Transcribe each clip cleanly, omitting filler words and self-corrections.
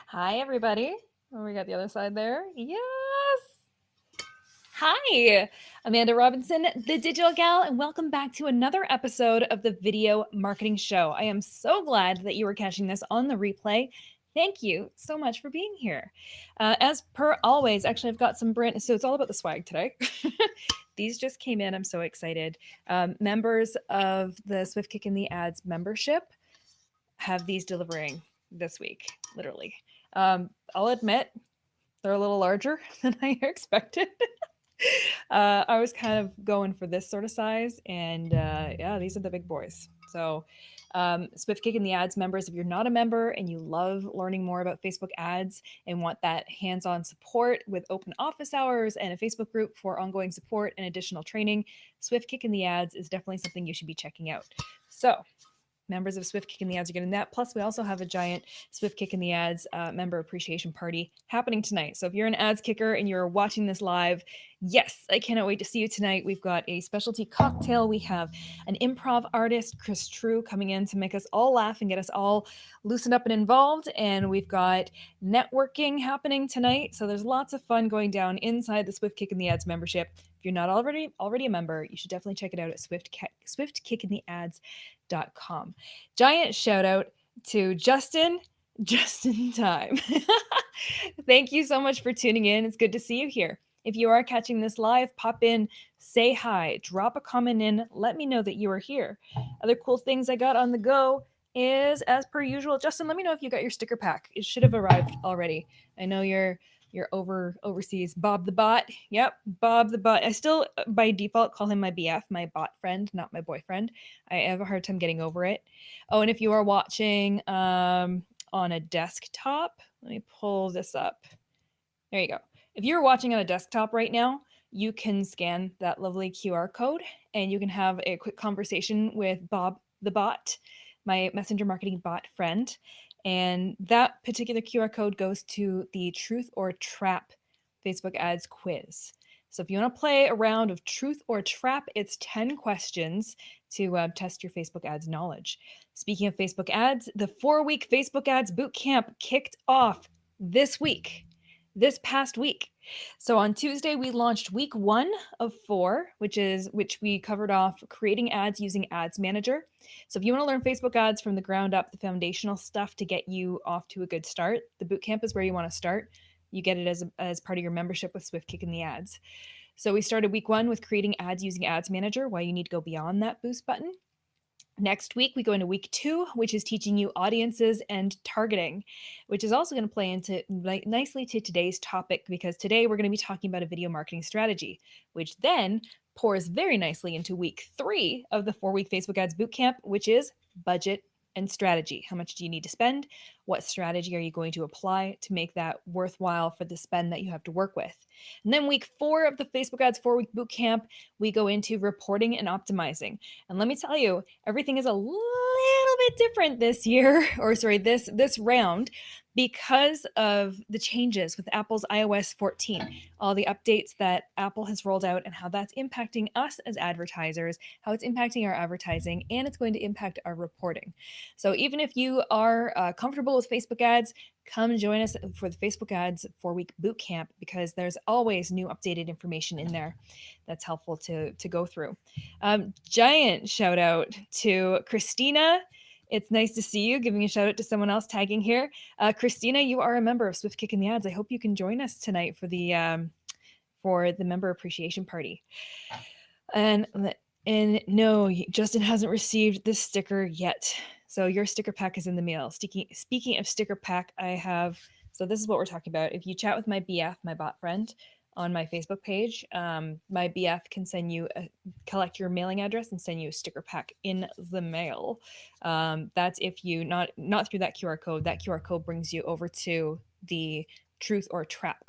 Hi, everybody. Oh, we got the other side there. Yes. Hi, Amanda Robinson, the Digital Gal, and welcome back to another episode of the Video Marketing Show. I am so glad that you are catching this on the replay. Thank you so much for being here. As per always, actually, I've got some brand. So it's all about the swag today. These just came in. I'm so excited. Members of the Swift Kick in the Ads membership have these delivering this week, literally. I'll admit they're a little larger than I expected. I was kind of going for this sort of size, and yeah, these are the big boys. So, Swift Kick in the Ads members, if you're not a member and you love learning more about Facebook ads and want that hands on support with open office hours and a Facebook group for ongoing support and additional training, Swift Kick in the Ads is definitely something you should be checking out. So, members of Swift Kick in the Ads are getting that. Plus, we also have a giant Swift Kick in the Ads member appreciation party happening tonight. So if you're an ads kicker and you're watching this live, yes, I cannot wait to see you tonight. We've got a specialty cocktail. We have an improv artist, Chris True, coming in to make us all laugh and get us all loosened up and involved. And we've got networking happening tonight. So there's lots of fun going down inside the Swift Kick in the Ads membership. If you're not already a member, you should definitely check it out at swiftkickintheads.com. Giant shout out to Justin, just in time. Thank you so much for tuning in. It's good to see you here. If you are catching this live, pop in, say hi, drop a comment in, let me know that you are here. Other cool things I got on the go is, as per usual, Justin, let me know if you got your sticker pack. It should have arrived already. I know you're overseas. Bob the bot. Yep, Bob the bot. I still by default call him my BF, my bot friend, not my boyfriend. I have a hard time getting over it. Oh, and if you are watching on a desktop, let me pull this up. There you go. If you're watching on a desktop right now, you can scan that lovely QR code and you can have a quick conversation with Bob the bot, my messenger marketing bot friend. And that particular QR code goes to the Truth or Trap Facebook ads quiz. So if you want to play a round of Truth or Trap, it's 10 questions to test your Facebook ads knowledge. Speaking of Facebook ads, the 4-week Facebook ads bootcamp kicked off this past week. So on Tuesday, we launched week 1 of 4, which we covered off creating ads using Ads Manager. So if you want to learn Facebook ads from the ground up, the foundational stuff to get you off to a good start, the bootcamp is where you want to start. You get it as part of your membership with Swift Kick in the Ads. So we started week 1 with creating ads using Ads Manager, why you need to go beyond that boost button. Next week, we go into week 2, which is teaching you audiences and targeting, which is also going to play into nicely to today's topic, because today we're going to be talking about a video marketing strategy, which then pours very nicely into week 3 of the 4-week Facebook ads bootcamp, which is budget and strategy. How much do you need to spend? What strategy are you going to apply to make that worthwhile for the spend that you have to work with? And then week 4 of the Facebook ads 4-week bootcamp, we go into reporting and optimizing. And let me tell you, everything is a little bit different this year, or sorry, this round, because of the changes with Apple's iOS 14, all the updates that Apple has rolled out and how that's impacting us as advertisers, how it's impacting our advertising, and it's going to impact our reporting. So even if you are comfortable with Facebook ads, come join us for the Facebook ads 4-week bootcamp, because there's always new updated information in there that's helpful to go through. Giant shout out to Christina. It's nice to see you. Giving a shout out to someone else tagging here. Christina, you are a member of Swift Kick in the Ads. I hope you can join us tonight for the member appreciation party. And no, Justin hasn't received this sticker yet. So your sticker pack is in the mail. Speaking of sticker pack, I have, so this is what we're talking about. If you chat with my BF, my bot friend, on my Facebook page, my BF can send you collect your mailing address and send you a sticker pack in the mail. That's if you not through that QR code. That QR code brings you over to the Truth or Trap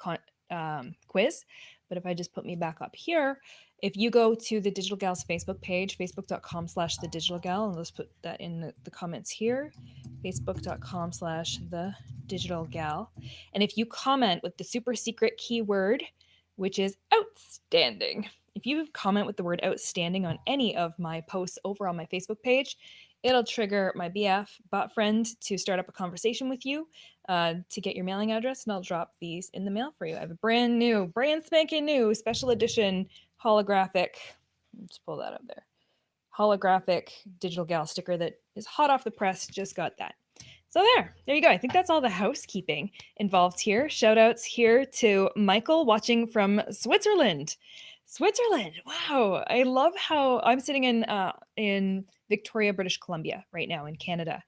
quiz. But if I just put me back up here, if you go to the Digital Gal's Facebook page, facebook.com/the Digital Gal, and let's put that in the comments here, facebook.com/the Digital Gal. And if you comment with the super secret keyword, which is outstanding, if you comment with the word outstanding on any of my posts over on my Facebook page, it'll trigger my BF bot friend to start up a conversation with you. to get your mailing address, and I'll drop these in the mail for you. I have a brand spanking new special edition holographic. Let's pull that up there. Holographic digital gal sticker that is hot off the press. Just got that. So there you go. I think that's all the housekeeping involved here. Shout outs here to Michael watching from Switzerland. Switzerland. Wow. I love how I'm sitting in Victoria, British Columbia right now in Canada.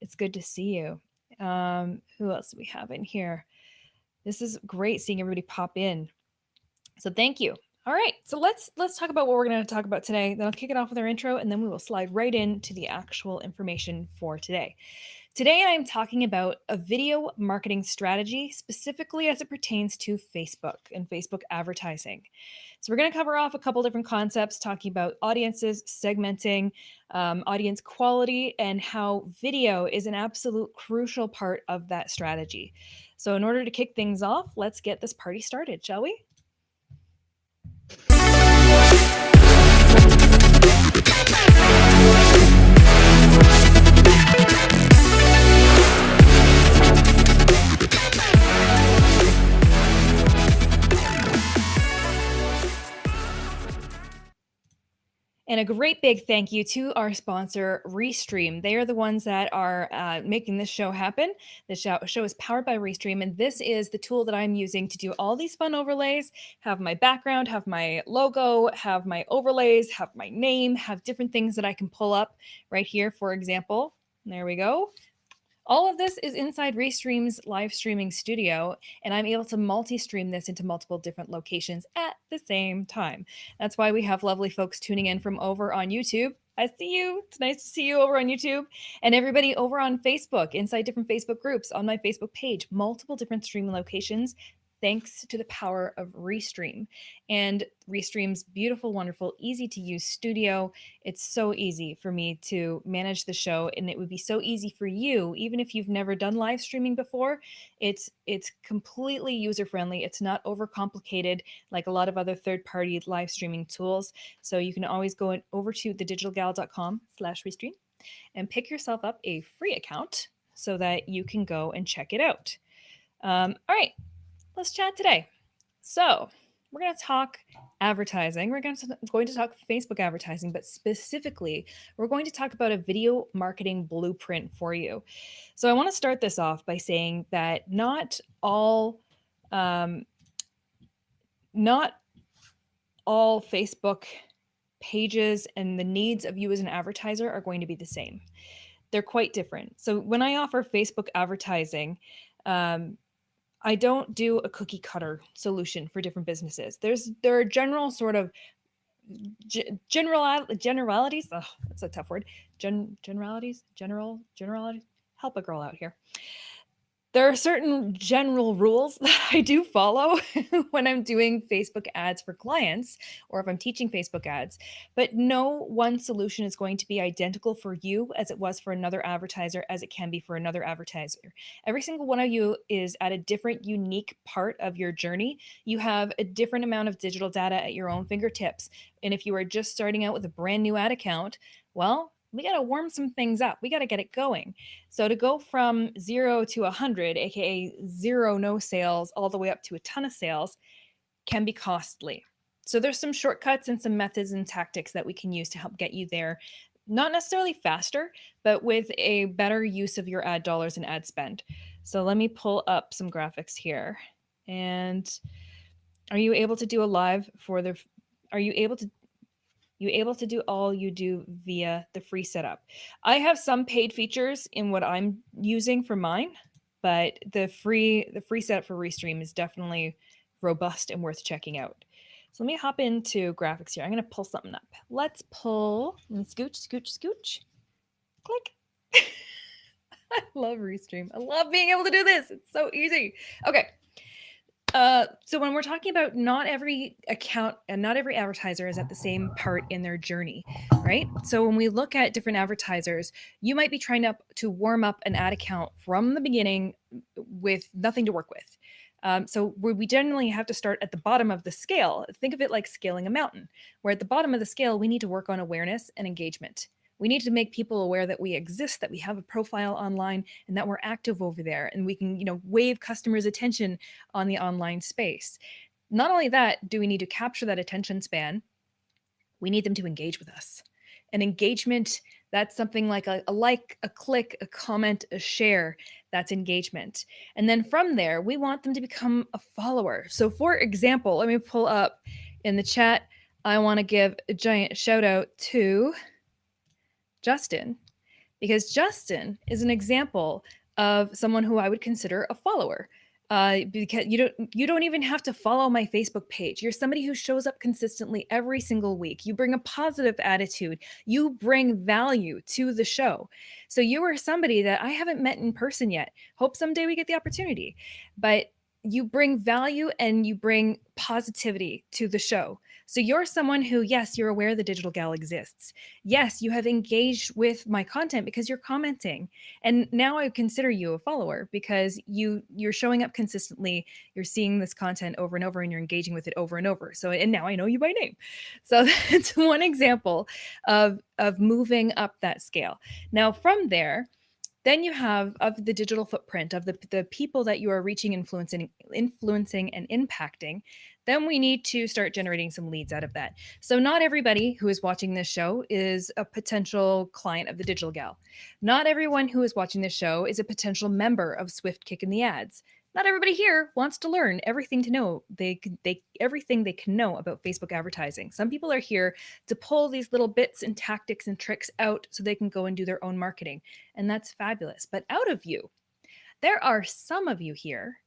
It's good to see you. Who else do we have in here? This is great seeing everybody pop in. So thank you. All right, so let's talk about what we're going to talk about today. Then I'll kick it off with our intro, and then we will slide right into the actual information for today. Today, I'm talking about a video marketing strategy, specifically as it pertains to Facebook and Facebook advertising. So we're going to cover off a couple different concepts, talking about audiences, segmenting, audience quality, and how video is an absolute crucial part of that strategy. So in order to kick things off, let's get this party started, shall we? And a great big thank you to our sponsor, Restream. They are the ones that are making this show happen. The show is powered by Restream, and this is the tool that I'm using to do all these fun overlays, have my background, have my logo, have my overlays, have my name, have different things that I can pull up right here, for example. There we go. All of this is inside Restream's live streaming studio, and I'm able to multi-stream this into multiple different locations at the same time. That's why we have lovely folks tuning in from over on YouTube. I see you. It's nice to see you over on YouTube. And everybody over on Facebook, inside different Facebook groups, on my Facebook page, multiple different streaming locations, thanks to the power of Restream and Restream's beautiful, wonderful, easy to use studio. It's so easy for me to manage the show, and it would be so easy for you, even if you've never done live streaming before. It's completely user friendly. It's not overcomplicated like a lot of other third-party live streaming tools. So you can always go over to thedigitalgal.com/Restream and pick yourself up a free account so that you can go and check it out. All right. Let's chat today. So we're going to talk advertising. We're going to talk Facebook advertising, but specifically, we're going to talk about a video marketing blueprint for you. So I want to start this off by saying that not all Facebook pages and the needs of you as an advertiser are going to be the same. They're quite different. So when I offer Facebook advertising, I don't do a cookie cutter solution for different businesses. There are general sort of generalities. Oh, that's a tough word. Generalities. Help a girl out here. There are certain general rules that I do follow when I'm doing Facebook ads for clients or if I'm teaching Facebook ads, but no one solution is going to be identical for you as it was for another advertiser, as it can be for another advertiser. Every single one of you is at a different, unique part of your journey. You have a different amount of digital data at your own fingertips. And if you are just starting out with a brand new ad account, well, we got to warm some things up. We got to get it going. So to go from 0 to 100, aka 0 no sales, all the way up to a ton of sales can be costly. So there's some shortcuts and some methods and tactics that we can use to help get you there. Not necessarily faster, but with a better use of your ad dollars and ad spend. So let me pull up some graphics here. And are you able to do a live for the, are you able to do all you do via the free setup? I have some paid features in what I'm using for mine, but the free setup for Restream is definitely robust and worth checking out. So let me hop into graphics here. I'm going to pull something up. Let me scooch. Click. I love Restream. I love being able to do this. It's so easy. Okay. So when we're talking about not every account and not every advertiser is at the same part in their journey, right? So when we look at different advertisers, you might be trying to warm up an ad account from the beginning with nothing to work with. So we generally have to start at the bottom of the scale. Think of it like scaling a mountain, where at the bottom of the scale, we need to work on awareness and engagement. We need to make people aware that we exist, that we have a profile online, and that we're active over there, and we can, wave customers' attention on the online space. Not only that, do we need to capture that attention span, we need them to engage with us. And engagement, that's something like a like, a click, a comment, a share. That's engagement. And then from there, we want them to become a follower. So, for example, let me pull up in the chat. I want to give a giant shout out to Justin, because Justin is an example of someone who I would consider a follower. Because you don't even have to follow my Facebook page. You're somebody who shows up consistently every single week. You bring a positive attitude. You bring value to the show. So you are somebody that I haven't met in person yet. Hope someday we get the opportunity. But you bring value and you bring positivity to the show. So you're someone who, yes, you're aware the Digital Gal exists. Yes, you have engaged with my content because you're commenting. And now I consider you a follower because you're showing up consistently, you're seeing this content over and over, and you're engaging with it over and over. So, and now I know you by name. So that's one example of moving up that scale. Now from there, then you have of the digital footprint of the people that you are reaching, influencing and impacting. Then we need to start generating some leads out of that. So not everybody who is watching this show is a potential client of the Digital Gal. Not everyone who is watching this show is a potential member of Swift Kick in the Ads. Not everybody here wants to learn everything to know everything they can know about Facebook advertising. Some people are here to pull these little bits and tactics and tricks out so they can go and do their own marketing. And that's fabulous. But out of you, there are some of you here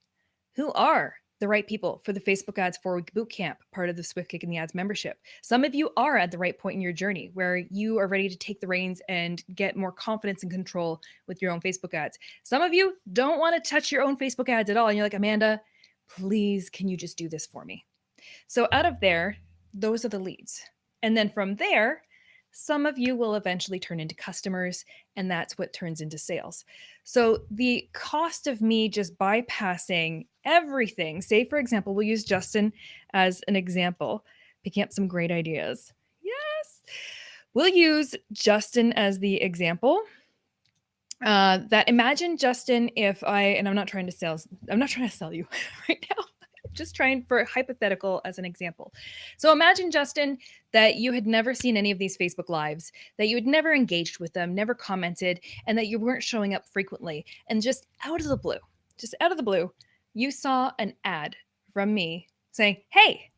who are the right people for the Facebook Ads 4-week bootcamp, part of the Swift Kick in the Ads membership. Some of you are at the right point in your journey where you are ready to take the reins and get more confidence and control with your own Facebook ads. Some of you don't want to touch your own Facebook ads at all. And you're like, Amanda, please, can you just do this for me? So out of there, those are the leads. And then from there, some of you will eventually turn into customers, and that's what turns into sales. So the cost of me just bypassing everything, say, for example, we'll use Justin as an example, picking up some great ideas. Yes. We'll use Justin as the example. That imagine, Justin, and I'm not trying to sell you right now. Just trying for hypothetical as an example. So imagine, Justin, that you had never seen any of these Facebook Lives, that you had never engaged with them, never commented, and that you weren't showing up frequently. And just out of the blue, you saw an ad from me saying, hey,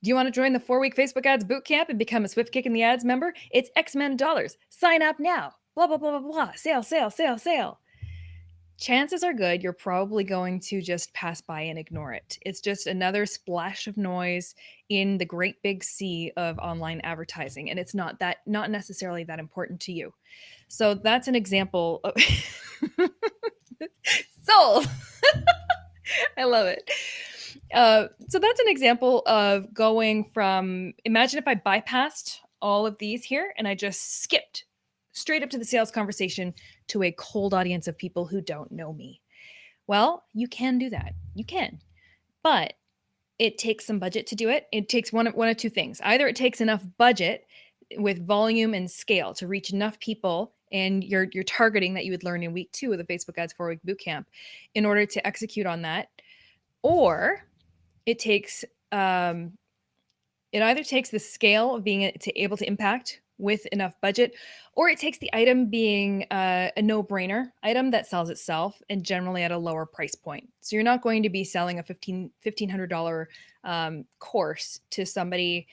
do you want to join the 4-week Facebook Ads Bootcamp and become a Swift Kick in the Ads member? It's X amount of dollars. Sign up now. Blah, blah, blah, blah, blah. Sale, sale, sale, sale. Chances are good you're probably going to just pass by and ignore it. It's just another splash of noise in the great big sea of online advertising, and it's not necessarily that important to you. So that's an example of sold. I love it. So that's an example of going from, imagine if I bypassed all of these here and I just skipped straight up to the sales conversation to a cold audience of people who don't know me. Well, you can do that. You can. But it takes some budget to do it. It takes one of two things. Either it takes enough budget with volume and scale to reach enough people and your targeting that you would learn in week 2 of the Facebook Ads 4-week bootcamp in order to execute on that. Or it takes it either takes the scale of being able to impact with enough budget, or it takes the item being a no-brainer item that sells itself and generally at a lower price point. So you're not going to be selling a $1,500 course to somebody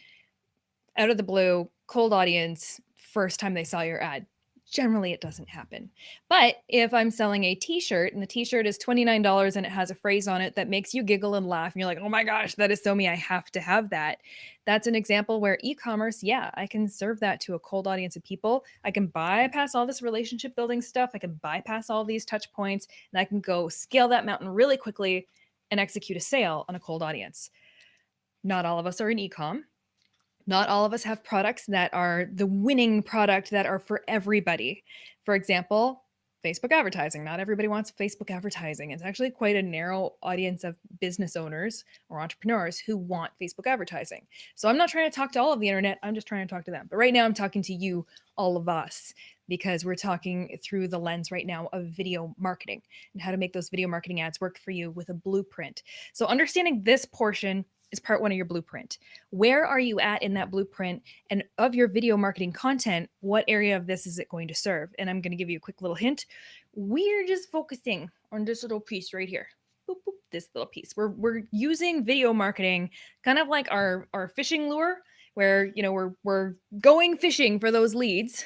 out of the blue, cold audience, first time they saw your ad. Generally, it doesn't happen. But if I'm selling a t-shirt and the t-shirt is $29 and it has a phrase on it that makes you giggle and laugh and you're like, oh my gosh, that is so me, I have to have that. That's an example where e-commerce, yeah, I can serve that to a cold audience of people. I can bypass all this relationship building stuff. I can bypass all these touch points and I can go scale that mountain really quickly and execute a sale on a cold audience. Not all of us are in e-com. Not all of us have products that are the winning product that are for everybody. For example, Facebook advertising. Not everybody wants Facebook advertising. It's actually quite a narrow audience of business owners or entrepreneurs who want Facebook advertising. So I'm not trying to talk to all of the internet. I'm just trying to talk to them. But right now I'm talking to you, all of us, because we're talking through the lens right now of video marketing and how to make those video marketing ads work for you with a blueprint. So understanding this portion is part one of your blueprint. Where are you at in that blueprint? And of your video marketing content, what area of this is it going to serve? And I'm going to give you a quick little hint. We're just focusing on this little piece right here. Boop, boop, this little piece. We're using video marketing kind of like our fishing lure, where we're going fishing for those leads.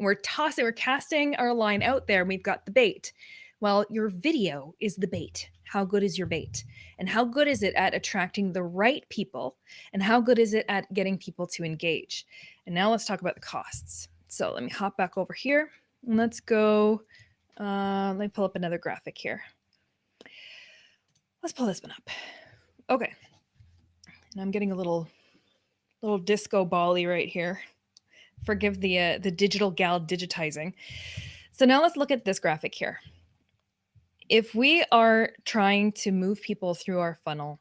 We're casting our line out there, and we've got the bait. Well, your video is the bait. How good is your bait? And how good is it at attracting the right people? And how good is it at getting people to engage? And now let's talk about the costs. So let me hop back over here and let's go. Let me pull up another graphic here. Let's pull this one up. Okay. And I'm getting a little disco bally right here. Forgive the digital gal digitizing. So now let's look at this graphic here. If we are trying to move people through our funnel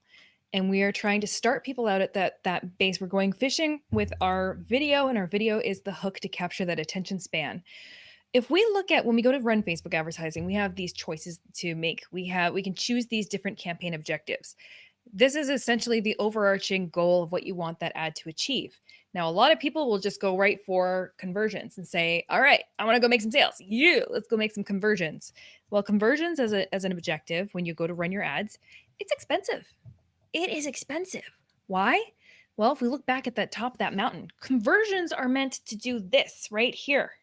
and we are trying to start people out at that base, we're going fishing with our video, and our video is the hook to capture that attention span. If we look at when we go to run Facebook advertising, we have these choices to make. We can choose these different campaign objectives. This is essentially the overarching goal of what you want that ad to achieve. Now, a lot of people will just go right for conversions and say, all right, I want to go make some sales. Let's go make some conversions. Well, conversions as an objective, when you go to run your ads, it's expensive. It is expensive. Why? Well, if we look back at that top of that mountain, conversions are meant to do this right here.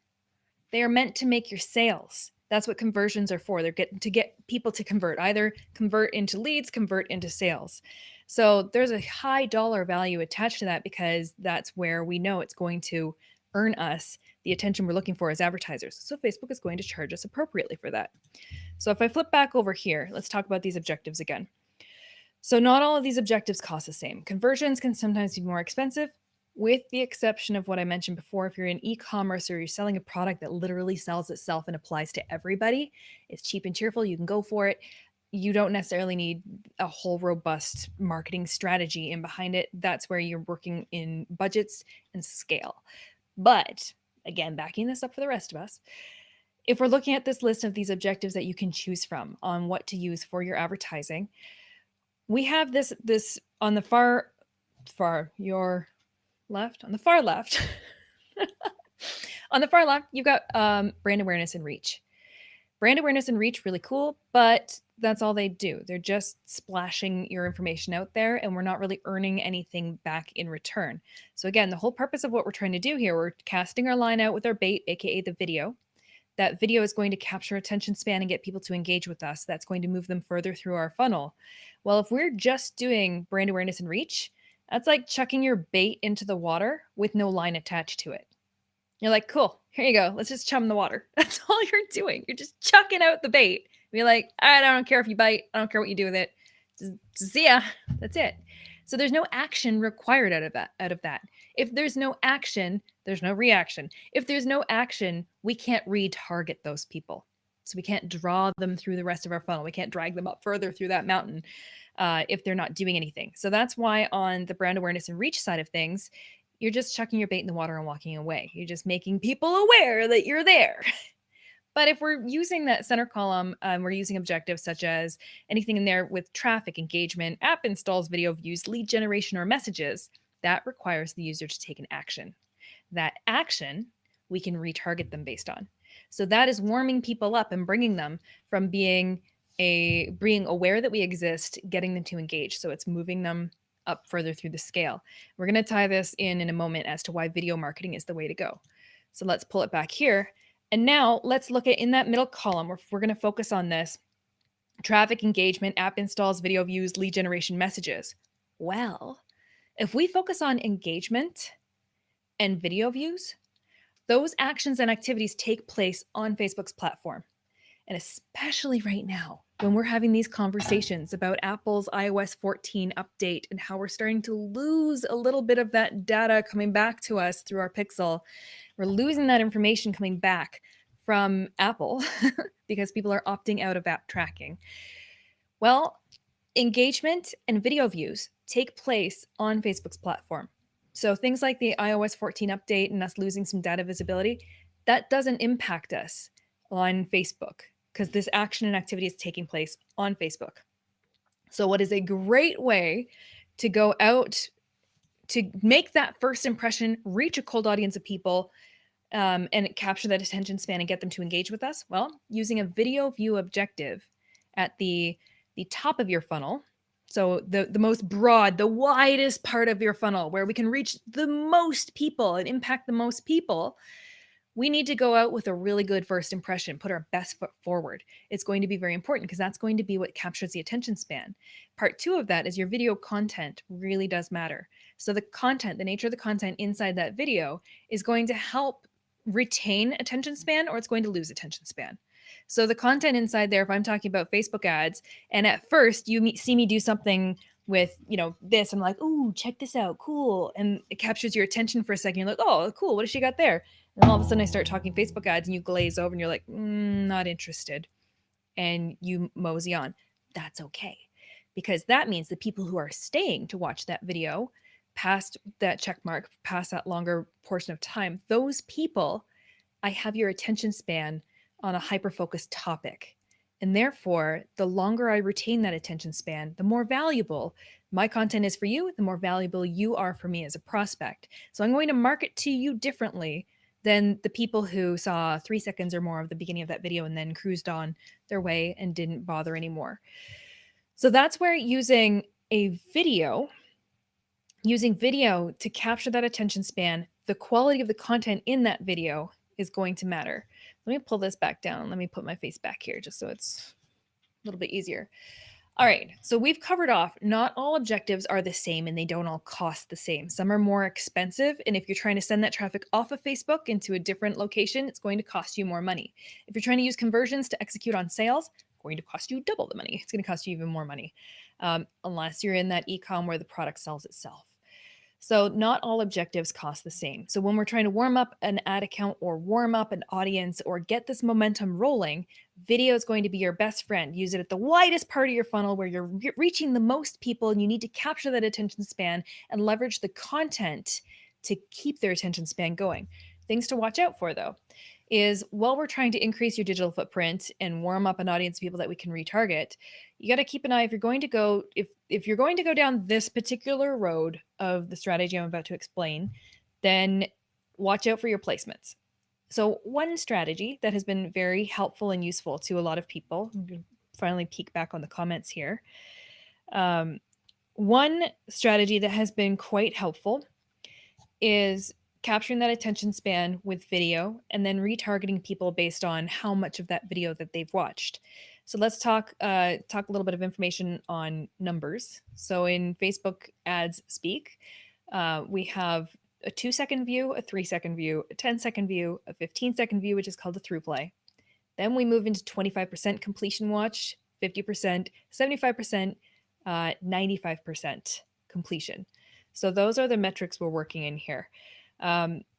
They are meant to make your sales. That's what conversions are for. They're to get people to convert, either convert into leads, convert into sales. So there's a high dollar value attached to that, because that's where we know it's going to earn us the attention we're looking for as advertisers. So Facebook is going to charge us appropriately for that. So if I flip back over here, let's talk about these objectives again. So not all of these objectives cost the same. Conversions can sometimes be more expensive, with the exception of what I mentioned before. If you're in e-commerce or you're selling a product that literally sells itself and applies to everybody, it's cheap and cheerful, you can go for it. You don't necessarily need a whole robust marketing strategy in behind it. That's where you're working in budgets and scale. But again, backing this up for the rest of us, if we're looking at this list of these objectives that you can choose from on what to use for your advertising, we have this on the far left. On the far left, you've got brand awareness and reach. Brand awareness and reach, really cool, but that's all they do. They're just splashing your information out there, and we're not really earning anything back in return. So again, the whole purpose of what we're trying to do here, we're casting our line out with our bait, aka the video. That video is going to capture attention span and get people to engage with us. That's going to move them further through our funnel. Well, if we're just doing brand awareness and reach, that's like chucking your bait into the water with no line attached to it. You're like, cool, here you go. Let's just chum the water. That's all you're doing. You're just chucking out the bait. You're like, all right, I don't care if you bite. I don't care what you do with it. Just see ya. That's it. So there's no action required out of that. If there's no action, there's no reaction. If there's no action, we can't retarget those people. So we can't draw them through the rest of our funnel. We can't drag them up further through that mountain if they're not doing anything. So that's why on the brand awareness and reach side of things, you're just chucking your bait in the water and walking away. You're just making people aware that you're there. But if we're using that center column, we're using objectives such as anything in there with traffic, engagement, app installs, video views, lead generation, or messages, that requires the user to take an action. That action, we can retarget them based on. So that is warming people up and bringing them from being aware that we exist, getting them to engage. So it's moving them up further through the scale. We're going to tie this in a moment as to why video marketing is the way to go. So let's pull it back here. And now let's look at in that middle column, where we're going to focus on this: traffic, engagement, app installs, video views, lead generation, messages. Well, if we focus on engagement and video views, those actions and activities take place on Facebook's platform. And especially right now, when we're having these conversations about Apple's iOS 14 update and how we're starting to lose a little bit of that data coming back to us through our Pixel, we're losing that information coming back. from Apple because people are opting out of app tracking. Well, engagement and video views take place on Facebook's platform. So things like the iOS 14 update and us losing some data visibility, that doesn't impact us on Facebook because this action and activity is taking place on Facebook. So what is a great way to go out to make that first impression, reach a cold audience of people, and capture that attention span and get them to engage with us? Well, using a video view objective at the top of your funnel. So the most broad, the widest part of your funnel where we can reach the most people and impact the most people, we need to go out with a really good first impression, put our best foot forward. It's going to be very important because that's going to be what captures the attention span. Part 2 of that is your video content really does matter. So the content, the nature of the content inside that video is going to help retain attention span or it's going to lose attention span. So the content inside there, if I'm talking about Facebook ads, and at first you see me do something with, this, I'm like, ooh, check this out, cool. And it captures your attention for a second. You're like, oh, cool, what has she got there? And then all of a sudden I start talking Facebook ads and you glaze over and you're like, not interested. And you mosey on. That's okay. Because that means the people who are staying to watch that video past that check mark, past that longer portion of time, those people, I have your attention span on a hyper-focused topic. And therefore, the longer I retain that attention span, the more valuable my content is for you, the more valuable you are for me as a prospect. So I'm going to market to you differently than the people who saw 3 seconds or more of the beginning of that video and then cruised on their way and didn't bother anymore. So that's where using video to capture that attention span, the quality of the content in that video is going to matter. Let me pull this back down. Let me put my face back here just so it's a little bit easier. All right, so we've covered off, not all objectives are the same and they don't all cost the same. Some are more expensive, and if you're trying to send that traffic off of Facebook into a different location, it's going to cost you more money. If you're trying to use conversions to execute on sales, it's going to cost you double the money. It's going to cost you even more money, unless you're in that e-com where the product sells itself. So not all objectives cost the same. So when we're trying to warm up an ad account or warm up an audience or get this momentum rolling, video is going to be your best friend. Use it at the widest part of your funnel where you're reaching the most people and you need to capture that attention span and leverage the content to keep their attention span going. Things to watch out for, though, is while we're trying to increase your digital footprint and warm up an audience of people that we can retarget, you got to keep an eye if you're going to go if you're going to go down this particular road of the strategy I'm about to explain, then watch out for your placements. So one strategy that has been very helpful and useful to a lot of people, I'm going to finally peek back on the comments here. One strategy that has been quite helpful is capturing that attention span with video and then retargeting people based on how much of that video that they've watched. So let's talk a little bit of information on numbers. So in Facebook ads speak, we have a 2-second view, a 3-second view, a 10-second view, a 15-second view, which is called a through play. Then we move into 25% completion watch, 50%, 75%, 95% completion. So those are the metrics we're working in here.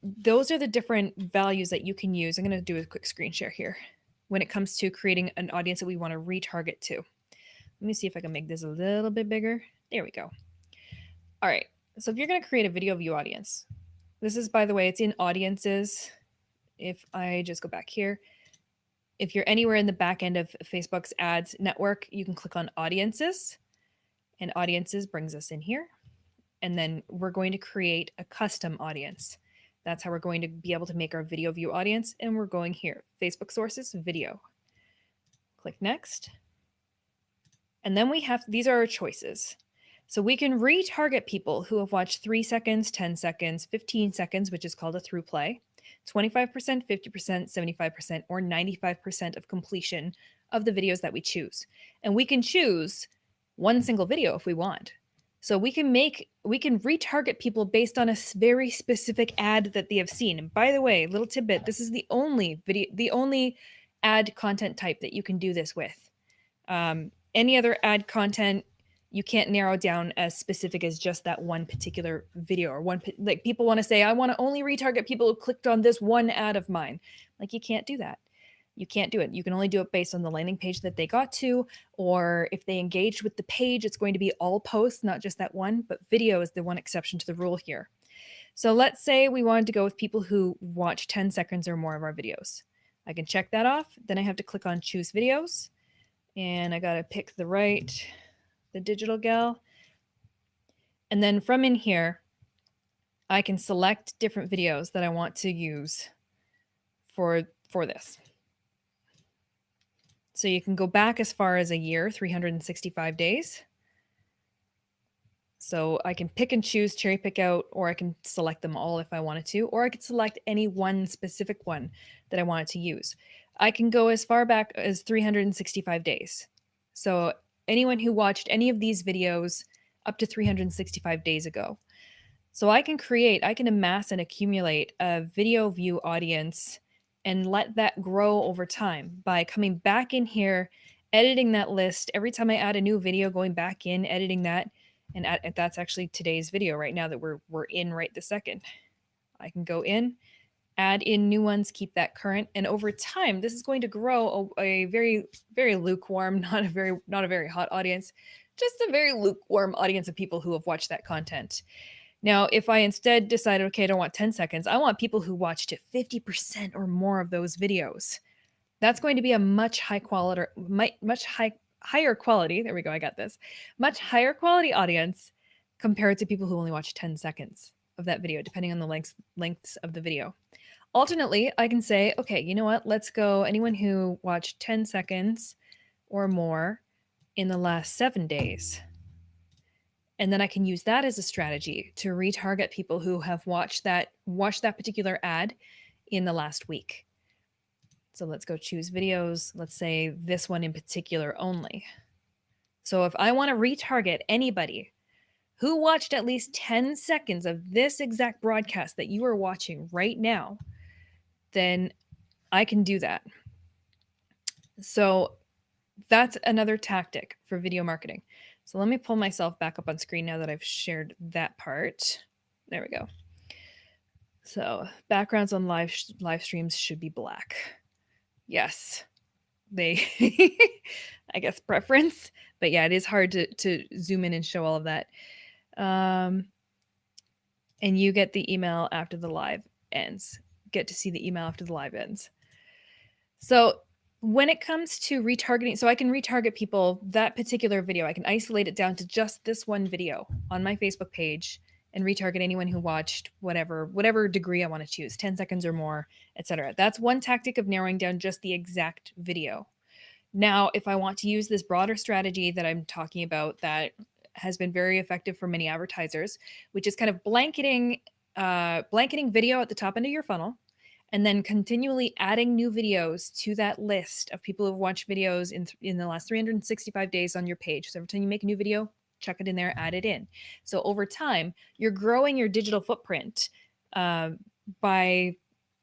Those are the different values that you can use. I'm going to do a quick screen share here when it comes to creating an audience that we want to retarget to. Let me see if I can make this a little bit bigger. There we go. All right. So if you're going to create a video view audience, this is, by the way, it's in audiences. If I just go back here, if you're anywhere in the back end of Facebook's ads network, you can click on audiences, and audiences brings us in here. And then we're going to create a custom audience. That's how we're going to be able to make our video view audience. And we're going here, Facebook sources, video. Click next. And then we have, these are our choices. So we can retarget people who have watched 3 seconds, 10 seconds, 15 seconds, which is called a through play, 25%, 50%, 75%, or 95% of completion of the videos that we choose. And we can choose one single video if we want. So we can retarget people based on a very specific ad that they have seen. And by the way, little tidbit, this is the only ad content type that you can do this with. Any other ad content, you can't narrow down as specific as just that one particular video or like people want to say, I want to only retarget people who clicked on this one ad of mine. Like you can't do that. You can't do it. You can only do it based on the landing page that they got to, or if they engaged with the page, it's going to be all posts, not just that one, but video is the one exception to the rule here. So let's say we wanted to go with people who watch 10 seconds or more of our videos. I can check that off. Then I have to click on choose videos, and I got to pick the digital gal. And then from in here, I can select different videos that I want to use for this. So you can go back as far as a year, 365 days. So I can pick and choose, cherry pick out, or I can select them all if I wanted to, or I could select any one specific one that I wanted to use. I can go as far back as 365 days. So anyone who watched any of these videos up to 365 days ago. So I can amass and accumulate a video view audience and let that grow over time by coming back in here, editing that list. Every time I add a new video, going back in, editing that, and that's actually today's video right now that we're in right this second. I can go in, add in new ones, keep that current, and over time, this is going to grow a very, very lukewarm, not a very hot audience, just a very lukewarm audience of people who have watched that content. Now, if I instead decided, okay, I don't want 10 seconds, I want people who watch to 50% or more of those videos. That's going to be a much higher quality. There we go. I got this. Much higher quality audience compared to people who only watch 10 seconds of that video, depending on the lengths of the video. Alternately, I can say, okay, you know what? Let's go anyone who watched 10 seconds or more in the last 7 days. And then I can use that as a strategy to retarget people who have watched that particular ad in the last week. So let's go choose videos. Let's say this one in particular only. So if I want to retarget anybody who watched at least 10 seconds of this exact broadcast that you are watching right now, then I can do that. So that's another tactic for video marketing. So let me pull myself back up on screen now that I've shared that part. There we go. So backgrounds on live streams should be black. Yes, they, I guess preference, but yeah, it is hard to zoom in and show all of that. And you get the email after the live ends. Get to see the email after the live ends. So when it comes to retargeting, so I can retarget people, that particular video, I can isolate it down to just this one video on my Facebook page and retarget anyone who watched whatever degree I want to choose, 10 seconds or more, etc. That's one tactic of narrowing down just the exact video. Now, if I want to use this broader strategy that I'm talking about that has been very effective for many advertisers, which is kind of blanketing video at the top end of your funnel, and then continually adding new videos to that list of people who've watched videos in the last 365 days on your page. So every time you make a new video, chuck it in there, add it in. So over time, you're growing your digital footprint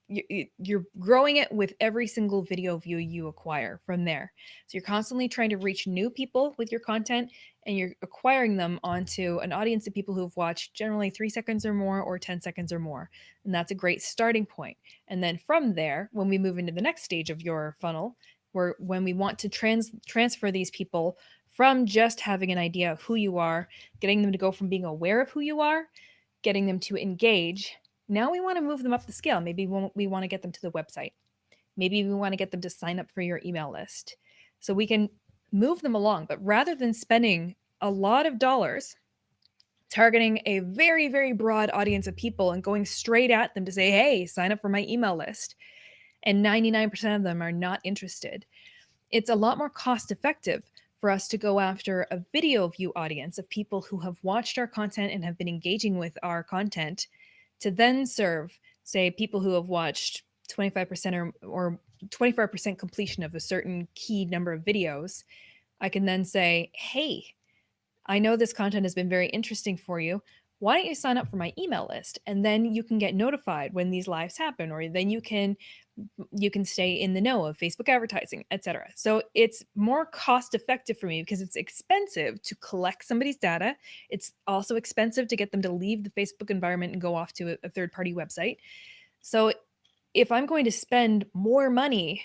you're growing it with every single video view you acquire from there. So you're constantly trying to reach new people with your content, and you're acquiring them onto an audience of people who've watched generally 3 seconds or more or 10 seconds or more. And that's a great starting point. And then from there, when we move into the next stage of your funnel, when we want to transfer these people from just having an idea of who you are, getting them to go from being aware of who you are, getting them to engage. Now we want to move them up the scale. Maybe we want to get them to the website. Maybe we want to get them to sign up for your email list. So we can move them along. But rather than spending a lot of dollars targeting a very, very broad audience of people and going straight at them to say, hey, sign up for my email list, and 99% of them are not interested, it's a lot more cost effective for us to go after a video view audience of people who have watched our content and have been engaging with our content, to then serve, say, people who have watched 25% or 25% completion of a certain key number of videos. I can then say, hey, I know this content has been very interesting for you. Why don't you sign up for my email list? And then you can get notified when these lives happen, or then you can stay in the know of Facebook advertising, etc. So it's more cost effective for me because it's expensive to collect somebody's data. It's also expensive to get them to leave the Facebook environment and go off to a third-party website. So if I'm going to spend more money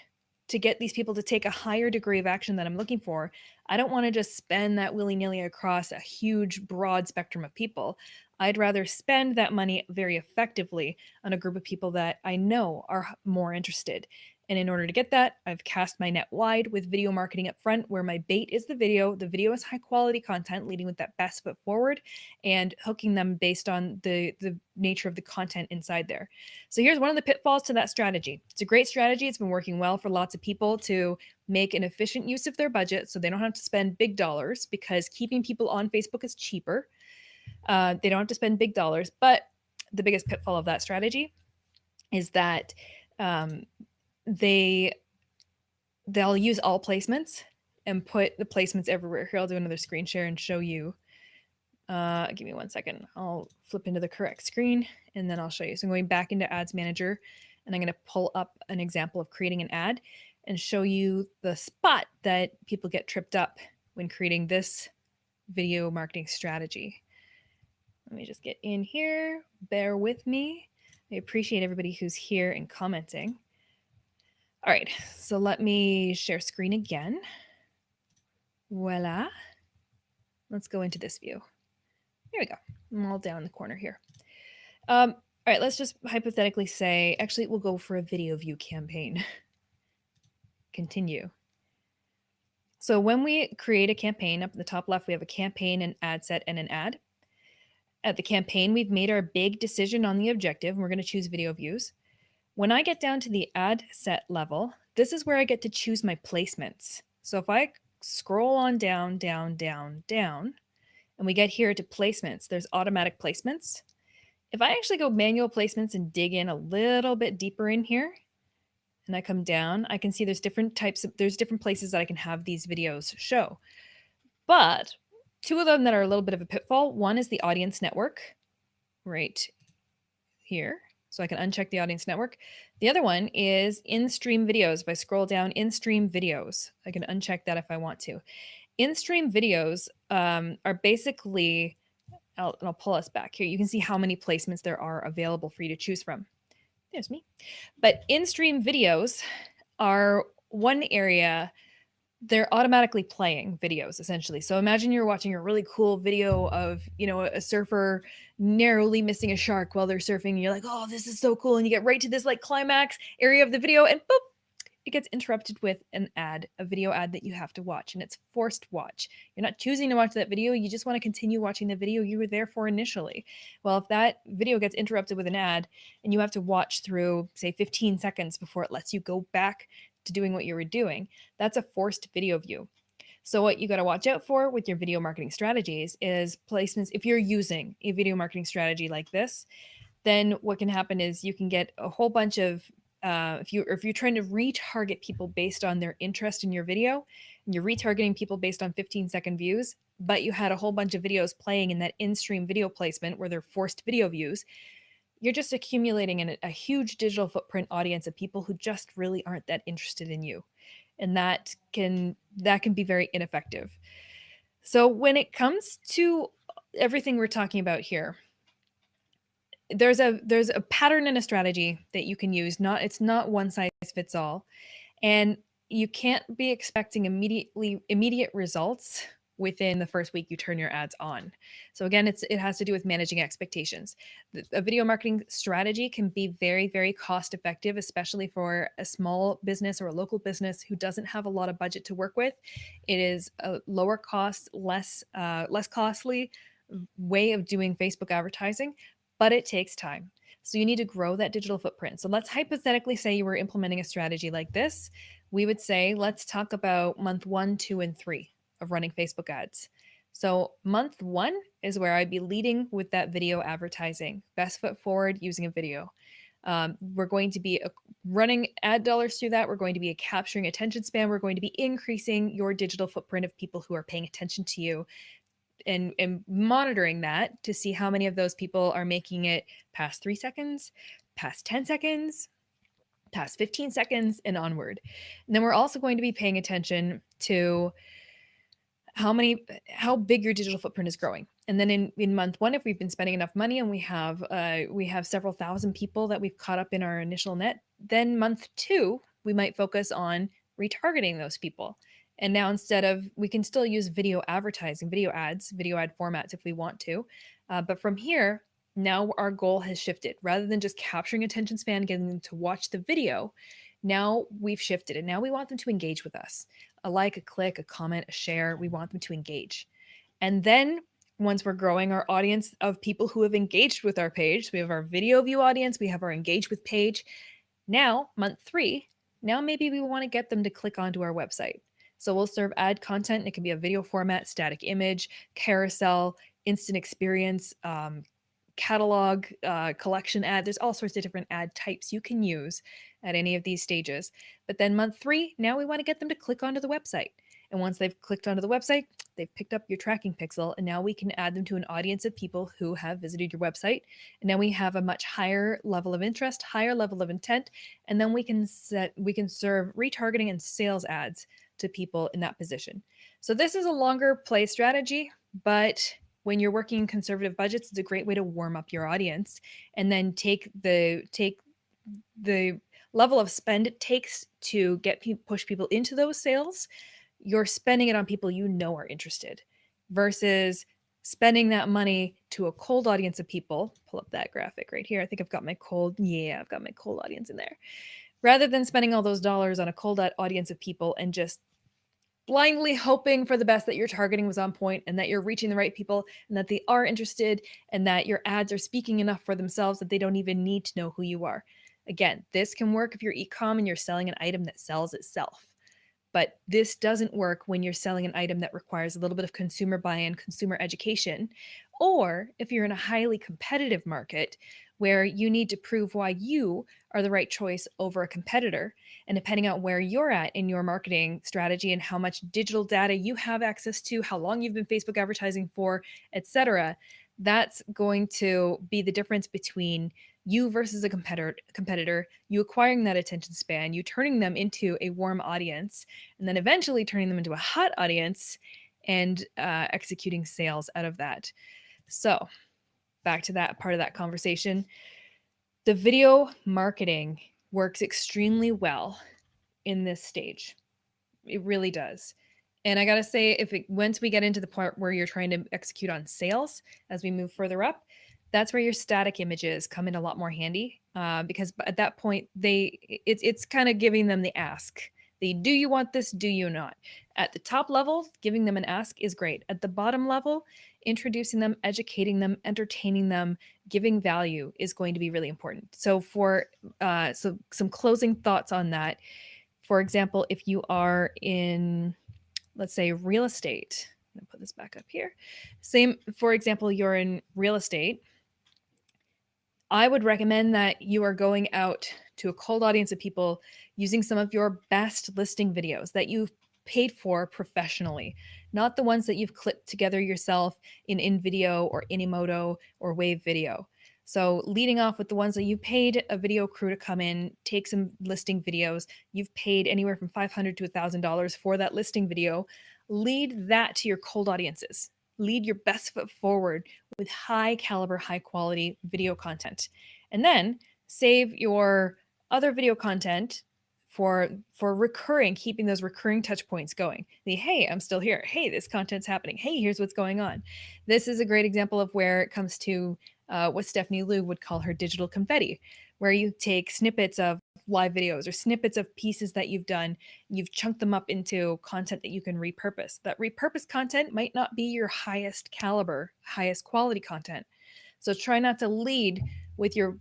to get these people to take a higher degree of action that I'm looking for, I don't want to just spend that willy-nilly across a huge, broad spectrum of people. I'd rather spend that money very effectively on a group of people that I know are more interested. And in order to get that, I've cast my net wide with video marketing up front, where my bait is the video. The video is high quality content, leading with that best foot forward and hooking them based on the nature of the content inside there. So here's one of the pitfalls to that strategy. It's a great strategy. It's been working well for lots of people to make an efficient use of their budget so they don't have to spend big dollars, because keeping people on Facebook is cheaper. They don't have to spend big dollars. But the biggest pitfall of that strategy is that they'll use all placements and put the placements everywhere. Here, I'll do another screen share and show you. Give me 1 second. I'll flip into the correct screen and then I'll show you. So I'm going back into Ads Manager and I'm going to pull up an example of creating an ad and show you the spot that people get tripped up when creating this video marketing strategy. Let me just get in here. Bear with me. I appreciate everybody who's here and commenting. All right, so let me share screen again. Voila. Let's go into this view. Here we go. I'm all down in the corner here. All right, let's just hypothetically say, actually, we'll go for a video view campaign. Continue. So when we create a campaign, up in the top left, we have a campaign, an ad set, and an ad. At the campaign, we've made our big decision on the objective, and we're going to choose video views. When I get down to the ad set level, this is where I get to choose my placements. So if I scroll on down, down, down, down, and we get here to placements, there's automatic placements. If I actually go manual placements and dig in a little bit deeper in here, and I come down, I can see there's different places that I can have these videos show. But two of them that are a little bit of a pitfall. One is the audience network right here. So I can uncheck the audience network. The other one is in-stream videos. If I scroll down, in-stream videos, I can uncheck that if I want to. In-stream videos are basically, I'll pull us back here. You can see how many placements there are available for you to choose from. There's me. But in-stream videos are one area. They're automatically playing videos, essentially. So imagine you're watching a really cool video of, a surfer narrowly missing a shark while they're surfing. And you're like, oh, this is so cool. And you get right to this like climax area of the video and boop, it gets interrupted with an ad, a video ad that you have to watch. And it's forced watch. You're not choosing to watch that video. You just want to continue watching the video you were there for initially. Well, if that video gets interrupted with an ad and you have to watch through, say, 15 seconds before it lets you go back to doing what you were doing, that's a forced video view. So what you got to watch out for with your video marketing strategies is placements. If you're using a video marketing strategy like this, then what can happen is you can get a whole bunch of if you're trying to retarget people based on their interest in your video, and you're retargeting people based on 15-second views, but you had a whole bunch of videos playing in that in-stream video placement where they're forced video views, you're just accumulating a huge digital footprint audience of people who just really aren't that interested in you. And that can be very ineffective. So when it comes to everything we're talking about here, there's a pattern and a strategy that you can use. It's not one size fits all. And you can't be expecting immediate results within the first week you turn your ads on. So again, it has to do with managing expectations. A video marketing strategy can be very, very cost effective, especially for a small business or a local business who doesn't have a lot of budget to work with. It is a lower cost, less costly way of doing Facebook advertising, but it takes time. So you need to grow that digital footprint. So let's hypothetically say you were implementing a strategy like this. We would say, let's talk about month 1, 2, and 3 of running Facebook ads. So month 1 is where I'd be leading with that video advertising, best foot forward using a video. We're going to be running ad dollars through that. We're going to be capturing attention span. We're going to be increasing your digital footprint of people who are paying attention to you, and monitoring that to see how many of those people are making it past 3 seconds, past 10 seconds, past 15 seconds, and onward. And then we're also going to be paying attention to how big your digital footprint is growing. And then in month 1, if we've been spending enough money and we have several thousand people that we've caught up in our initial net, then month 2, we might focus on retargeting those people. And now instead of, we can still use video advertising, video ads, video ad formats if we want to. But from here, now our goal has shifted. Rather than just capturing attention span, getting them to watch the video, now we've shifted and now we want them to engage with us. A like, a click, a comment, a share, we want them to engage. And then once we're growing our audience of people who have engaged with our page, so we have our video view audience, we have our engage with page. Now, month 3, now maybe we want to get them to click onto our website. So we'll serve ad content. It can be a video format, static image, carousel, instant experience, catalog, collection ad. There's all sorts of different ad types you can use at any of these stages. But then month 3, now we want to get them to click onto the website. And once they've clicked onto the website, they've picked up your tracking pixel, and now we can add them to an audience of people who have visited your website. And now we have a much higher level of interest, higher level of intent, and then we can serve retargeting and sales ads to people in that position. So this is a longer play strategy, but when you're working in conservative budgets, it's a great way to warm up your audience and then take the level of spend it takes to get push people into those sales. You're spending it on people you know are interested versus spending that money to a cold audience of people. Pull up that graphic right here. I think I've got my cold audience in there. Rather than spending all those dollars on a cold audience of people and just blindly hoping for the best that your targeting was on point and that you're reaching the right people and that they are interested and that your ads are speaking enough for themselves that they don't even need to know who you are. Again, this can work if you're e-com and you're selling an item that sells itself. But this doesn't work when you're selling an item that requires a little bit of consumer buy-in, consumer education, or if you're in a highly competitive market where you need to prove why you are the right choice over a competitor. And depending on where you're at in your marketing strategy and how much digital data you have access to, how long you've been Facebook advertising for, etc., that's going to be the difference between you versus a competitor, you acquiring that attention span, you turning them into a warm audience, and then eventually turning them into a hot audience and executing sales out of that. So back to that part of that conversation. The video marketing works extremely well in this stage. It really does. And I got to say, once we get into the part where you're trying to execute on sales, as we move further up, that's where your static images come in a lot more handy because at that point, it's kind of giving them the ask. Do you want this? Do you not? At the top level, giving them an ask is great. At the bottom level, introducing them, educating them, entertaining them, giving value is going to be really important. So some closing thoughts on that. For example, if you are in, let's say, real estate, I'm going to put this back up here. For example, you're in real estate. I would recommend that you are going out to a cold audience of people using some of your best listing videos that you've paid for professionally, not the ones that you've clipped together yourself in InVideo or Inimoto or Wave Video. So leading off with the ones that you paid a video crew to come in, take some listing videos. You've paid anywhere from $500 to $1,000 for that listing video. Lead that to your cold audiences. Lead your best foot forward with high caliber, high quality video content. And then save your other video content for recurring, keeping those recurring touch points going. Hey, I'm still here. Hey, this content's happening. Hey, here's what's going on. This is a great example of where it comes to what Stephanie Liu would call her digital confetti, where you take snippets of live videos or snippets of pieces that you've done, you've chunked them up into content that you can repurpose. That repurposed content might not be your highest caliber, highest quality content. So try not to lead to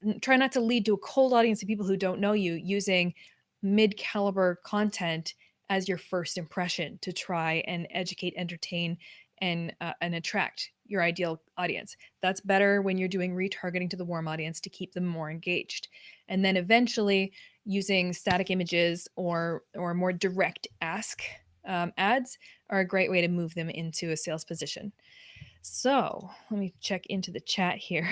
a cold audience of people who don't know you using mid-caliber content as your first impression to try and educate, entertain, and attract your ideal audience. That's better when you're doing retargeting to the warm audience to keep them more engaged. And then eventually using static images or more direct ask ads are a great way to move them into a sales position. So let me check into the chat here.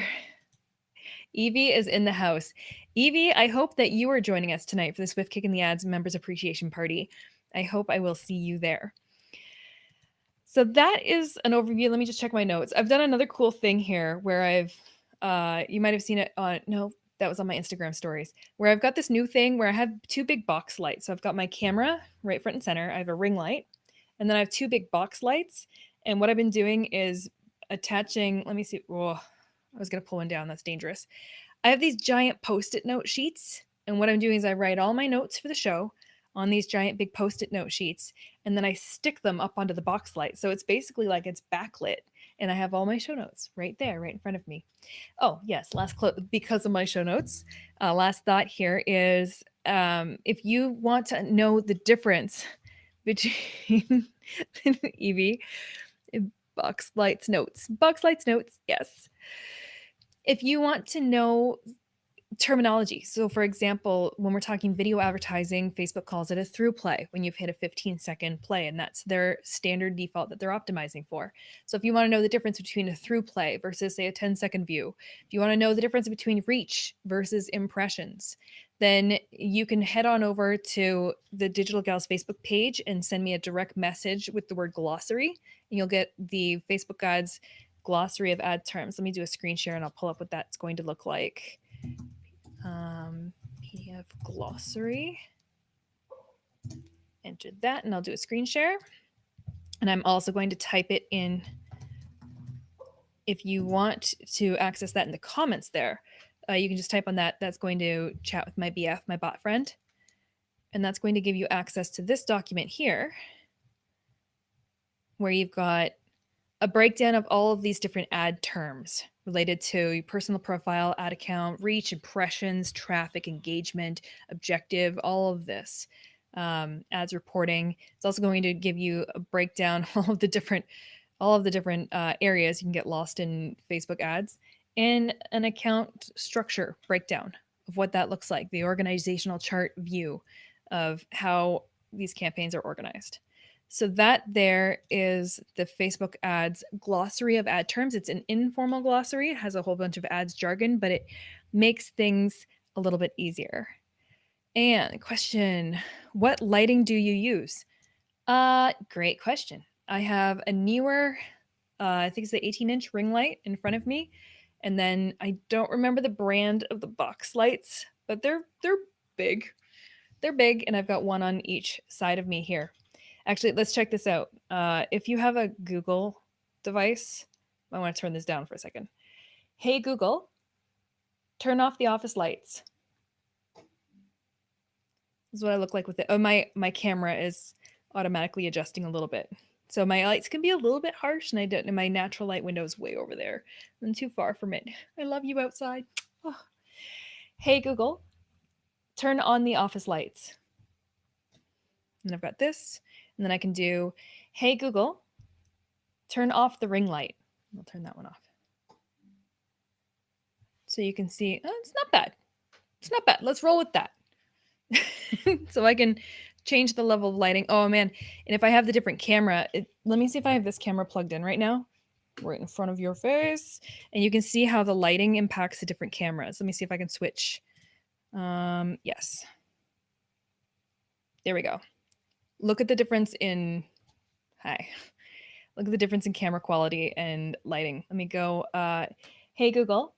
Evie is in the house. Evie, I hope that you are joining us tonight for the Swift Kick in the Ads Members Appreciation Party. I hope I will see you there. So that is an overview. Let me just check my notes. I've done another cool thing here where you might have seen it on, no, that was on my Instagram stories, where I've got this new thing where I have two big box lights. So I've got my camera right front and center. I have a ring light, and then I have two big box lights. And what I've been doing is attaching, let me see. Oh, I was going to pull one down. That's dangerous. I have these giant Post-it note sheets. And what I'm doing is I write all my notes for the show on these giant big Post-it note sheets. And then I stick them up onto the box light. So it's basically like it's backlit. And I have all my show notes right there, right in front of me. Oh, yes. Because of my show notes. Last thought here is if you want to know the difference between Evie, box lights notes, yes. If you want to know terminology. So for example, when we're talking video advertising, Facebook calls it a through play when you've hit a 15-second play, and that's their standard default that they're optimizing for. So if you want to know the difference between a through play versus say a 10-second view, if you want to know the difference between reach versus impressions, then you can head on over to the Digital Gals Facebook page and send me a direct message with the word glossary, and you'll get the Facebook ads glossary of ad terms. Let me do a screen share and I'll pull up what that's going to look like. PDF glossary. Enter that and I'll do a screen share. And I'm also going to type it in if you want to access that in the comments there. You can just type on that. That's going to chat with my BF, my bot friend. And that's going to give you access to this document here, where you've got a breakdown of all of these different ad terms related to your personal profile, ad account, reach, impressions, traffic, engagement, objective, all of this. Ads reporting. It's also going to give you a breakdown of all of the different areas you can get lost in Facebook ads, and an account structure breakdown of what that looks like, the organizational chart view of how these campaigns are organized. So that there is the Facebook ads glossary of ad terms. It's an informal glossary. It has a whole bunch of ads jargon, but it makes things a little bit easier. And question, what lighting do you use? Great question. I have a newer, I think it's the 18-inch ring light in front of me. And then I don't remember the brand of the box lights, but they're big. They're big, and I've got one on each side of me here. Actually, let's check this out. If you have a Google device, I want to turn this down for a second. Hey, Google, turn off the office lights. This is what I look like with it. Oh, my camera is automatically adjusting a little bit. So my lights can be a little bit harsh, and my natural light window is way over there. I'm too far from it. I love you outside. Oh. Hey, Google, turn on the office lights. And I've got this. And then I can do, hey, Google, turn off the ring light. I'll turn that one off. So you can see, oh, it's not bad. It's not bad. Let's roll with that. So I can change the level of lighting. Oh, man. And if I have the different camera, let me see if I have this camera plugged in right now. Right in front of your face. And you can see how the lighting impacts the different cameras. Let me see if I can switch. Yes. There we go. Look at the difference in, look at the difference in camera quality and lighting. Let me go, hey, Google,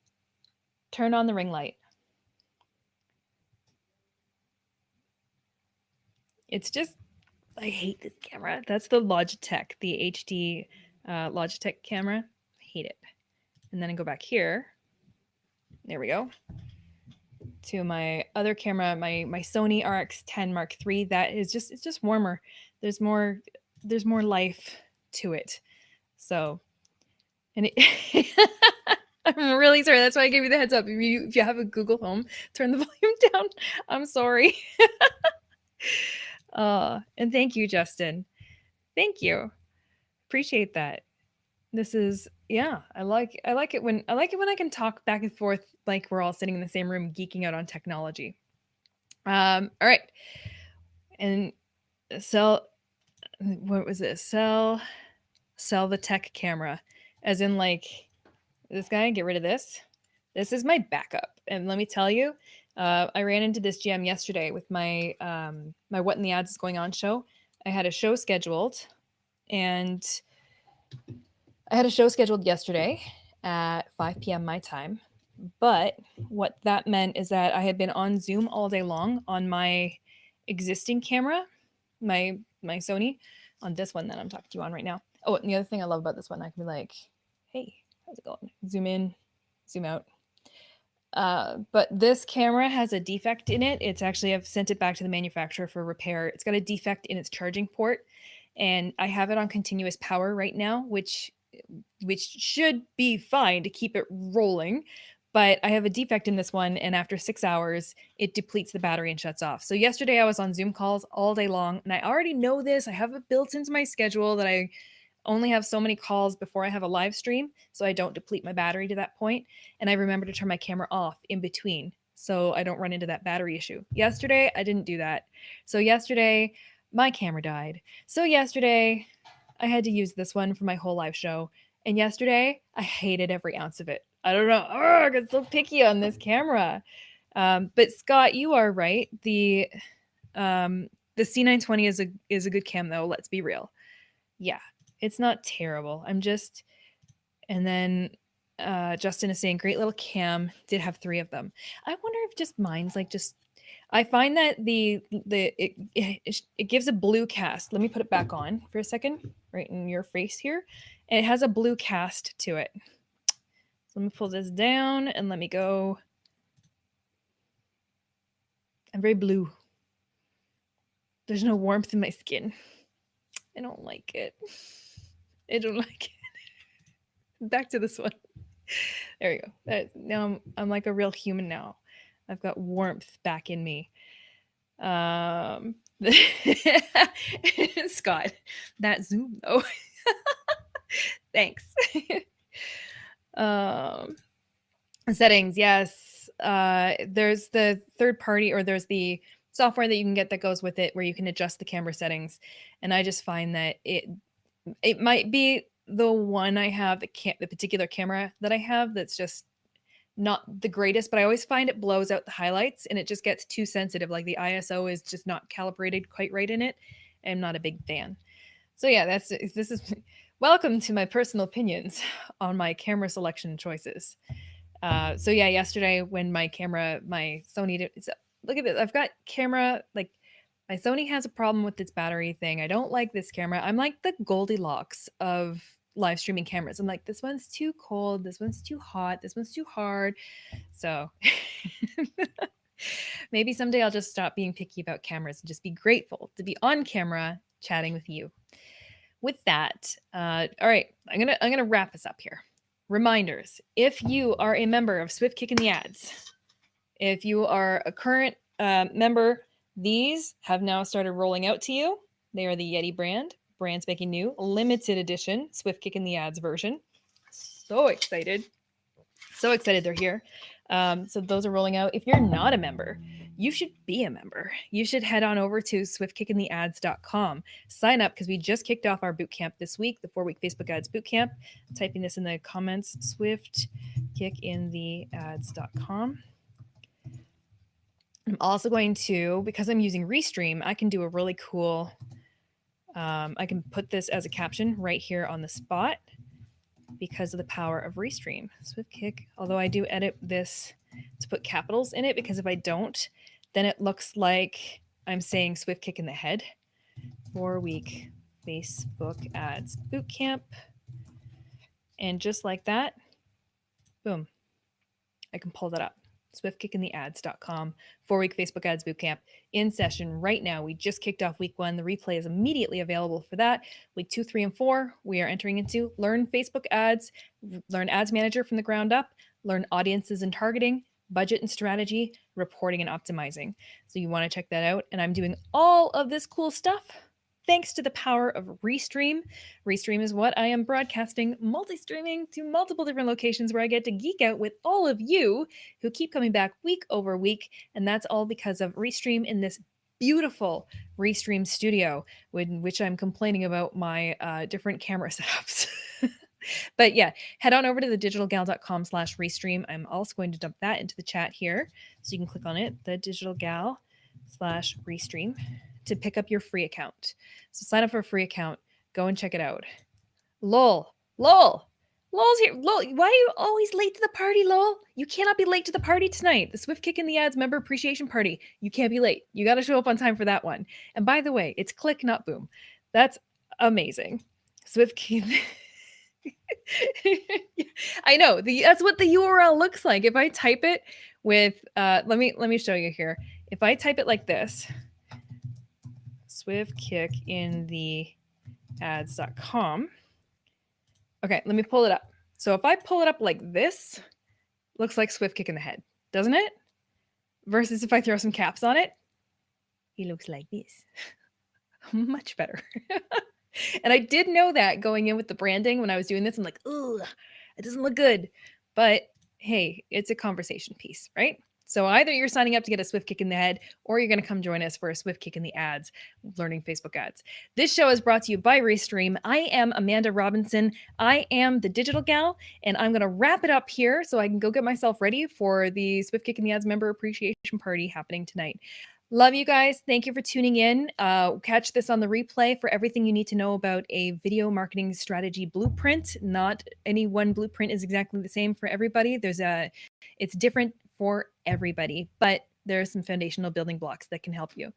turn on the ring light. It's just, I hate this camera. That's the Logitech, the HD Logitech camera. I hate it. And then I go back here. There we go. To my other camera, my Sony RX10 Mark III. That is just, it's just warmer. There's more life to it. So, and I'm really sorry. That's why I gave you the heads up. If you have a Google Home, turn the volume down. I'm sorry. And thank you, Justin. Thank you. Appreciate that. This is, yeah, I like it when I can talk back and forth like we're all sitting in the same room geeking out on technology. All right. And what was this? Sell the tech camera. As in like this guy, get rid of this. This is my backup. And let me tell you, I ran into this gem yesterday with my my What in the Ads is Going On show. I had a show scheduled, and I had a show scheduled yesterday at 5 p.m. my time. But what that meant is that I had been on Zoom all day long on my existing camera, my Sony, on this one that I'm talking to you on right now. Oh, and the other thing I love about this one, I can be like, hey, how's it going? Zoom in, zoom out. But this camera has a defect in it. It's actually, I've sent it back to the manufacturer for repair. It's got a defect in its charging port, and I have it on continuous power right now, which should be fine to keep it rolling. But I have a defect in this one, and after 6 hours, it depletes the battery and shuts off. So yesterday I was on Zoom calls all day long, and I already know this. I have it built into my schedule that I only have so many calls before I have a live stream, so I don't deplete my battery to that point. And I remember to turn my camera off in between so I don't run into that battery issue. Yesterday, I didn't do that. So yesterday, my camera died. So yesterday, I had to use this one for my whole live show. And yesterday, I hated every ounce of it. I don't know. I got so picky on this camera. But Scott, you are right. The C920 is a good cam though. Let's be real. Yeah, it's not terrible. And then Justin is saying, great little cam. Did have 3 of them. I wonder if just mine's like just. I find that it gives a blue cast. Let me put it back on for a second, right in your face here, and it has a blue cast to it. So let me pull this down and let me go. I'm very blue. There's no warmth in my skin. I don't like it. I don't like it. Back to this one. There we go. Now I'm like a real human now. I've got warmth back in me. Scott, that Zoom though. Thanks. Settings, yes. There's the third party, or there's the software that you can get that goes with it where you can adjust the camera settings. And I just find that it might be the one I have, the particular camera that I have that's just not the greatest, but I always find it blows out the highlights and it just gets too sensitive. Like the ISO is just not calibrated quite right in it. I'm not a big fan. So yeah, this is welcome to my personal opinions on my camera selection choices. So yeah, yesterday when my Sony look at this. I've got camera, like my Sony has a problem with its battery thing. I don't like this camera. I'm like the Goldilocks of live streaming cameras. I'm like, this one's too cold, this one's too hot, this one's too hard. So maybe someday I'll just stop being picky about cameras and just be grateful to be on camera chatting with you. With that, all right, I'm gonna wrap us up here. Reminders: if you are a member of Swift Kick in the Ads, if you are a current member, these have now started rolling out to you. They are the Yeti brand spanking new, limited edition Swift Kick in the Ads version. So excited they're here. So those are rolling out. If you're not a member, you should be a member. You should head on over to swiftkickintheads.com. Sign up because we just kicked off our bootcamp this week, the 4-week Facebook Ads Bootcamp. I'm typing this in the comments, swiftkickintheads.com. I'm also going to, because I'm using Restream, I can do a really cool, I can put this as a caption right here on the spot because of the power of Restream. Swift Kick, although I do edit this to put capitals in it, because if I don't, then it looks like I'm saying Swift Kick in the head. 4-week Facebook Ads Bootcamp. And just like that, boom, I can pull that up. swiftkickintheads.com, 4-week Facebook Ads Bootcamp in session right now. We just kicked off week 1. The replay is immediately available for that. Week 2, 3, and 4, we are entering into learn Facebook ads, learn Ads Manager from the ground up, learn audiences and targeting, budget and strategy, reporting and optimizing. So you want to check that out. And I'm doing all of this cool stuff thanks to the power of Restream. Restream is what I am broadcasting, multi-streaming to multiple different locations where I get to geek out with all of you who keep coming back week over week. And that's all because of Restream in this beautiful Restream studio, which I'm complaining about my different camera setups. But yeah, head on over to thedigitalgal.com/Restream. I'm also going to dump that into the chat here. So you can click on it, thedigitalgal/Restream, to pick up your free account. So sign up for a free account. Go and check it out. Lol. Lol's here. Lol, why are you always late to the party, Lol? You cannot be late to the party tonight. The Swift Kick in the Ads member appreciation party. You can't be late. You got to show up on time for that one. And by the way, it's click, not boom. That's amazing. Swift Kick. I know. That's what the URL looks like. If I type it with let me show you here. If I type it like this, Swift Kick in the ads.com. Okay, let me pull it up. So if I pull it up like this, looks like Swift Kick in the head, doesn't it? Versus if I throw some caps on it, he looks like this. Much better. And I did know that going in with the branding when I was doing this. I'm like, ugh, it doesn't look good. But hey, it's a conversation piece, right? So either you're signing up to get a Swift Kick in the head, or you're going to come join us for a Swift Kick in the ads, learning Facebook ads. This show is brought to you by Restream. I am Amanda Robinson. I am the digital gal, and I'm going to wrap it up here so I can go get myself ready for the Swift Kick in the ads member appreciation party happening tonight. Love you guys. Thank you for tuning in. Catch this on the replay for everything you need to know about a video marketing strategy blueprint. Not any one blueprint is exactly the same for everybody. It's different for everybody, but there are some foundational building blocks that can help you.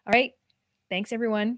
All right. Thanks, everyone.